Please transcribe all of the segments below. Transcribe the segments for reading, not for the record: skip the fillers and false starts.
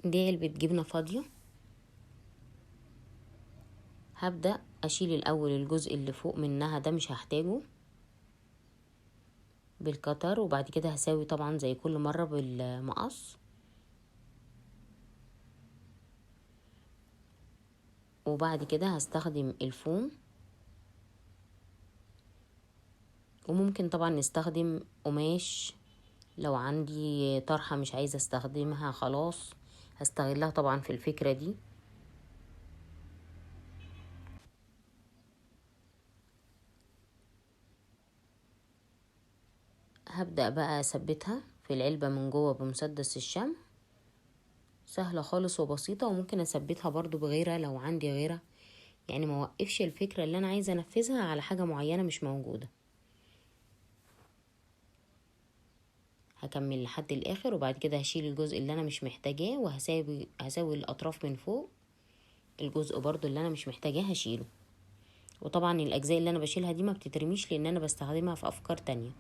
دي علبة جبنة فاضية. هبدأ اشيل الاول الجزء اللي فوق منها ده، مش هحتاجه، بالقطر. وبعد كده هساوي طبعا زي كل مرة بالمقص. وبعد كده هستخدم الفوم، وممكن طبعا نستخدم قماش لو عندي طرحة مش عايزة استخدمها خلاص هستغلها طبعا في الفكرة دي. هبدأ بقى اثبتها في العلبة من جوه بمسدس الشمع. سهلة خالص وبسيطة، وممكن اثبتها برضو بغيرة لو عندي غيرة، يعني ما وقفش الفكرة اللي انا عايزة انفذها على حاجة معينة مش موجودة. هكمل لحد الاخر، وبعد كده هشيل الجزء اللي انا مش محتاجاه، هساوي الاطراف من فوق. الجزء برضو اللي انا مش محتاجاه هشيله. وطبعا الاجزاء اللي انا بشيلها دي ما بتترميش، لان انا بستخدمها في افكار تانية.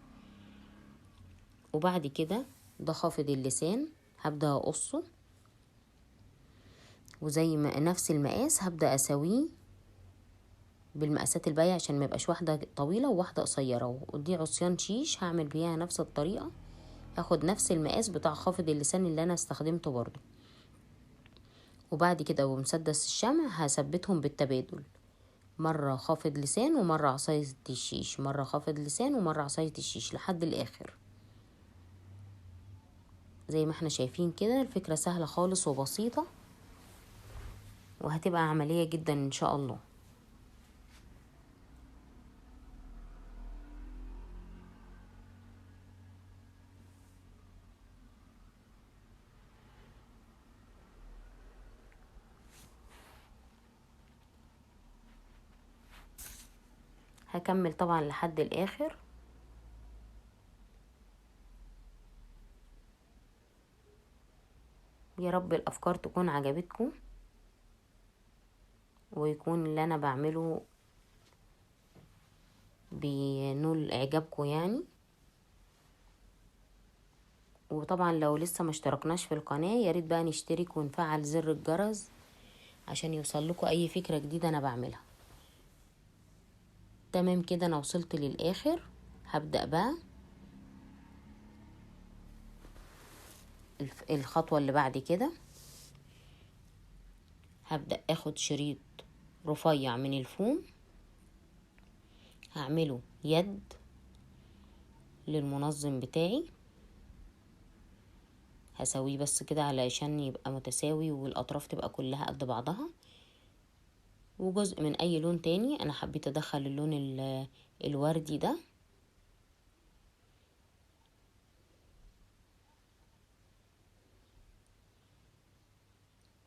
وبعد كده ده خافض اللسان هبدأ اقصه، وزي ما نفس المقاس هبدأ اسويه بالمقاسات الباقية عشان ما يبقاش واحدة طويلة وواحدة قصيرة. ودي عصيان شيش هعمل بيها نفس الطريقة، هاخد نفس المقاس بتاع خافض اللسان اللي انا استخدمته برضو. وبعد كده بمسدس الشمع هثبتهم بالتبادل، مرة خافض لسان ومرة عصاية الشيش، مرة خافض لسان ومرة عصاية الشيش لحد الاخر. زي ما احنا شايفين كده الفكرة سهلة خالص وبسيطة، وهتبقى عملية جدا ان شاء الله. هكمل طبعا لحد الاخر. يا رب الافكار تكون عجبتكم، ويكون اللي انا بعمله بينول اعجابكم يعني. وطبعا لو لسه ما اشتركناش في القناة يا ريت بقى نشترك ونفعل زر الجرس عشان يوصل لكم اي فكرة جديدة انا بعملها. تمام كده انا وصلت للاخر. هبدأ بقى الخطوة اللي بعد كده، هبدأ اخد شريط رفيع من الفوم، هعمله يد للمنظم بتاعي. هسويه بس كده علشان يبقى متساوي والاطراف تبقى كلها قد بعضها. وجزء من اي لون تاني، انا حبيت ادخل اللون الوردي ده.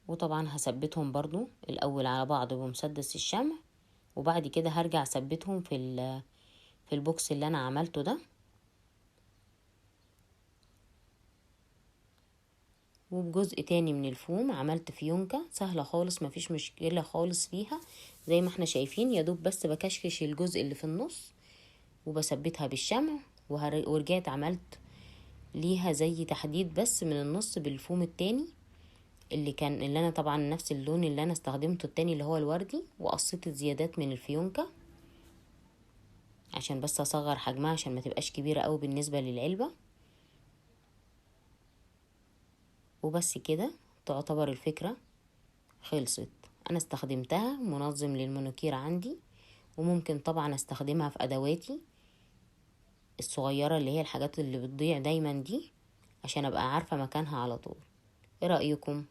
وطبعا هثبتهم برضو الاول على بعض بمسدس الشمع، وبعد كده هرجع اثبتهم في البوكس اللي انا عملته ده. وبجزء تاني من الفوم عملت فيونكة سهلة خالص، مفيش مشكلة خالص فيها. زي ما احنا شايفين يا دوب بس بكشكش الجزء اللي في النص وبثبتها بالشمع. ورجعت عملت ليها زي تحديد بس من النص بالفوم التاني اللي انا طبعا نفس اللون اللي انا استخدمته التاني اللي هو الوردي. وقصيت الزيادات من الفيونكة عشان بس اصغر حجمها عشان ما تبقاش كبيرة قوي بالنسبة للعلبة. وبس كده تعتبر الفكرة خلصت. انا استخدمتها منظم للمونوكير عندي، وممكن طبعا استخدمها في ادواتي الصغيرة اللي هي الحاجات اللي بتضيع دايما دي عشان ابقى عارفة مكانها على طول. ايه رأيكم؟